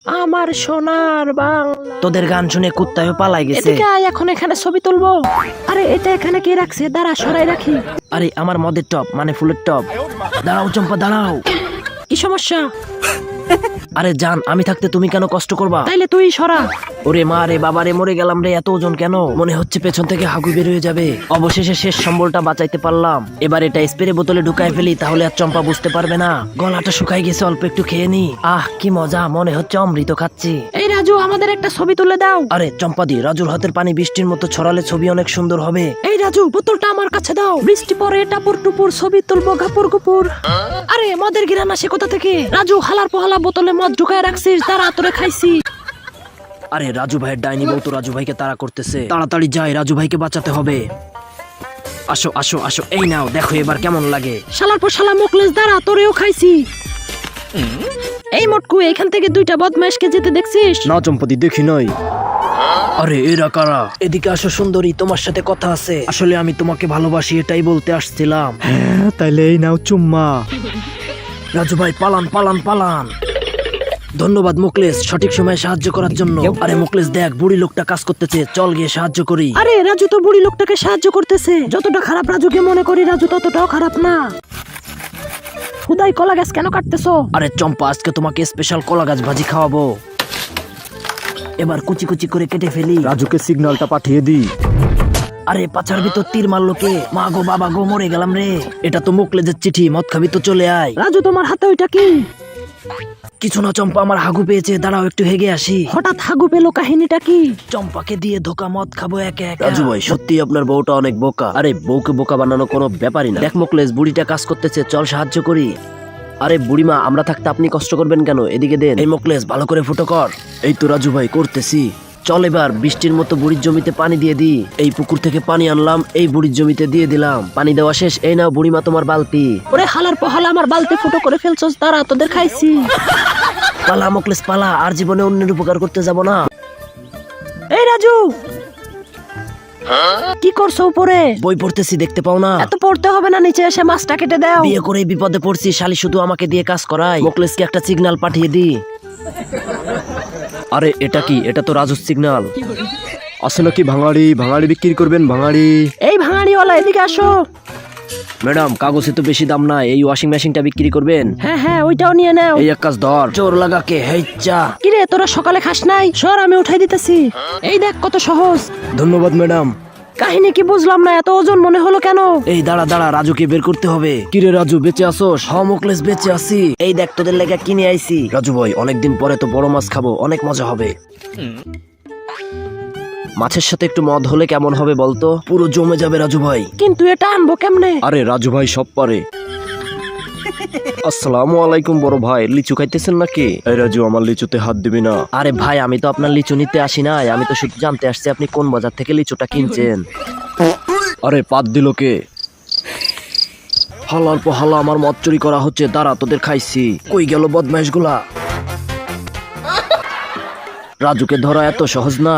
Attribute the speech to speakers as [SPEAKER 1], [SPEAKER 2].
[SPEAKER 1] আমার সোনার বাংলা।
[SPEAKER 2] তোদের গান শুনে কুত্তায়ও পালাই গেছে।
[SPEAKER 1] এদিকে আয়, এখন এখানে ছবি তুলবো। আরে এটা এখানে কে রাখছে? দাঁড়া, সরাই রাখি।
[SPEAKER 2] আরে আমার মদের টপ মানে ফুলের টপ। দাঁড়াও চম্পা দাঁড়াও।
[SPEAKER 1] কি সমস্যা?
[SPEAKER 2] আরে জান, আমি থাকতে তুমি কেন কষ্ট করবা?
[SPEAKER 1] তাইলে তুই সরা।
[SPEAKER 2] ওরে মা রে বাবা রে, মরে গেলাম রে, এত ওজন কেন? মনে হচ্ছে পেছন থেকে হাগু বের হয়ে যাবে। অবশেষে শেষ সম্বলটা বাঁচাইতে পারলাম। এবার এটা স্প্রে বোতলে ঢুকাই ফেলি, তাহলে আর চম্পা বুঝতে পারবে না। গলাটা শুকাই গেছে, অল্প একটু খেয়ে নি। আহ কি মজা, মনে হচ্ছে অমৃত খাচ্ছি।
[SPEAKER 1] এই রাজু, আমাদের একটা ছবি তুলে দাও।
[SPEAKER 2] আরে চম্পাদি, রাজুর হাতের পানি বৃষ্টির মতো ছড়ালে ছবি অনেক সুন্দর হবে।
[SPEAKER 1] এই রাজু, বোতলটা আমার কাছে দাও। বৃষ্টি পরে টাপুর টুপুর ছবি তুলবো গাপুর গুপুর। আরে মদের গিরান আসে কোথা থেকে? রাজু, হালার পোহালা বোতলে মদ ঢুকায় রাখছিস, তারা তোরে খাইছি।
[SPEAKER 2] আরে রাজু ভাইয়ের ডাইনি বউ তো রাজু ভাইকে তাড়া করতেছে। তাড়াতাড়ি যাই, রাজু ভাইকে বাঁচাতে হবে। আসো আসো আসো, এই নাও, দেখো এবার কেমন লাগে।
[SPEAKER 1] শালার পর শালা মুখলেস, দাঁড়া, তোরেও খাইছি। এই মটকু, এখান থেকে দুইটা বদমাইশকে যেতে দেখছিস?
[SPEAKER 2] না চম্পতি, দেখি নাই। আরে এরা কারা? এদিকে আসো সুন্দরী, তোমার সাথে কথা আছে। আসলে আমি তোমাকে ভালোবাসি, এটাই বলতে আসছিলাম।
[SPEAKER 3] হ্যাঁ, তাইলে এই নাও চুম্মা।
[SPEAKER 2] রাজু ভাই পালান পালান পালান। ধন্যবাদ মুকলেশ, সঠিক সময়ে সাহায্য করার জন্য। আরে মুকলেশ দেখ, বুড়ি লোকটা কাজ করতেছে, চল গিয়ে সাহায্য করি।
[SPEAKER 1] আরে রাজু তো বুড়ি লোকটাকে সাহায্য করতেছে। যতটা খারাপ রাজুকে মনে করি, রাজু ততটাও খারাপ না। হুদাই কলা গাছ কেন কাটতেছো?
[SPEAKER 2] আরে চম্পা, আজকে তোমাকে স্পেশাল কলা গাছ ভাজি খাওয়াবো। এবার কুচি কুচি করে কেটে ফেলি।
[SPEAKER 3] রাজুকে সিগন্যালটা পাঠিয়ে দিই।
[SPEAKER 2] আরে পাছার ভিতর তীর মারলো কে? মা গো বাবা গো, মরে গেলাম রে। এটা তো মুকলেজের চিঠি, মদ খাবি তো চলে আয়।
[SPEAKER 1] রাজু, তোমার হাতে ওইটা কি?
[SPEAKER 2] কিছু না চম্পা, আমার হাগু পেয়েছে, দাঁড়াও একটু হেগে আসি।
[SPEAKER 1] হঠাৎ হাগু পেলো, কাহিনীটা কি?
[SPEAKER 2] চম্পাকে দিয়ে ধোকা, মদ খাবো একে একে।
[SPEAKER 4] রাজু ভাই, সত্যি আপনার বউটা অনেক বোকা। আরে বউকে বোকা বানানো কোনো ব্যাপারই না।
[SPEAKER 2] দেখ মুকলেশ, বুড়িটা কাজ করতেছে, চল সাহায্য করি।
[SPEAKER 4] আরে বুড়িমা, আমরা থাকতে আপনি কষ্ট করবেন কেন? এদিকে দেন।
[SPEAKER 2] এই মুকলেশ, ভালো করে ফুটো কর।
[SPEAKER 4] এই তো রাজু ভাই, করতেছি।
[SPEAKER 2] চল এবার বৃষ্টির মতো বুড়ির জমিতে পানি দিয়ে দি। এই পুকুর থেকে পানি আনলাম, এই বুড়ির জমিতে দিয়ে দিলাম। পানি দেওয়া শেষ, এই নাও বুড়িমা তোমার বালতি।
[SPEAKER 1] ওরে হালার পহালা, আমার বালতি ফুটো করে ফেলছস, দাঁড়া, তোদের খাইছি।
[SPEAKER 2] পালা মুকলেশ পালা, আর জীবনে অন্যের উপকার করতে যাব না।
[SPEAKER 1] এই রাজু, কি করছো উপরে?
[SPEAKER 2] বই পড়তেছি, দেখতে পাও না?
[SPEAKER 1] এত পড়তে হবে না, নিচে এসে মাছটা কেটে দাও।
[SPEAKER 2] বিয়ে করে বিপদে পড়ছি, শালি শুধু আমাকে দিয়ে কাজ করায়। মুকলেশকে একটা সিগন্যাল পাঠিয়ে দি।
[SPEAKER 4] আরে এটা কি? এটা তো রাজুর সিগন্যাল।
[SPEAKER 3] আসলে কি ভাঙাড়ি? ভাঙাড়ি বিক্রি করবেন ভাঙাড়ি?
[SPEAKER 1] এই ভাঙাড়িওয়ালা, এদিকে আসো।
[SPEAKER 4] ম্যাডাম, কাগজে তো বেশি দাম নাই, এই ওয়াশিং মেশিনটা বিক্রি করবেন?
[SPEAKER 1] হ্যাঁ হ্যাঁ, ওইটাও নিয়ে নাও।
[SPEAKER 4] এই এক কাজ ধর।
[SPEAKER 2] জোর লাগাকে হেচ্চা।
[SPEAKER 1] কিরে, তোরা সকালে খাস নাই? সর, আমি উঠাই দিতেছি। এই দেখ কত সহজ।
[SPEAKER 4] ধন্যবাদ ম্যাডাম।
[SPEAKER 1] কাহিনী কি বুঝলাম না, এত ওজন মনে হলো কেন?
[SPEAKER 2] এই দাঁড়া দাঁড়া, রাজুকে বের করতে হবে।
[SPEAKER 4] কিরে রাজু, বেঁচে আসোস?
[SPEAKER 2] হ মুকলেশ, বেঁচে আছি। এই দেখ, তোদের লেগে কিনে আইছি।
[SPEAKER 4] রাজু ভাই, অনেকদিন পরে তো বড় মাছ খাবো, অনেক মজা হবে। মাছের সাথে একটু মদ হলে কেমন হবে বলতো?
[SPEAKER 2] পুরো জমে যাবে রাজু ভাই।
[SPEAKER 1] কিন্তু এটা আনবো কেমনে?
[SPEAKER 4] আরে রাজু ভাই সব পারে। আসসালামু আলাইকুম বড় ভাই, লিচু খাইতেছেন নাকি? এই রাজু, আমার লিচুতে হাত দিবি না।
[SPEAKER 2] আরে ভাই, আমি তো আপনার লিচু নিতে আসি নাই, আমি তো শুধু জানতে আসছি আপনি কোন বাজার থেকে লিচুটা কিনছেন।
[SPEAKER 4] আরে পাত দিল কে? হালার পর হালা, আমার মদ চুরি করা হচ্ছে, দাঁড়া তোদের খাইছি।
[SPEAKER 2] কই গেল বদমাইশ গুলা?
[SPEAKER 4] রাজুকে ধরা এত সহজ না।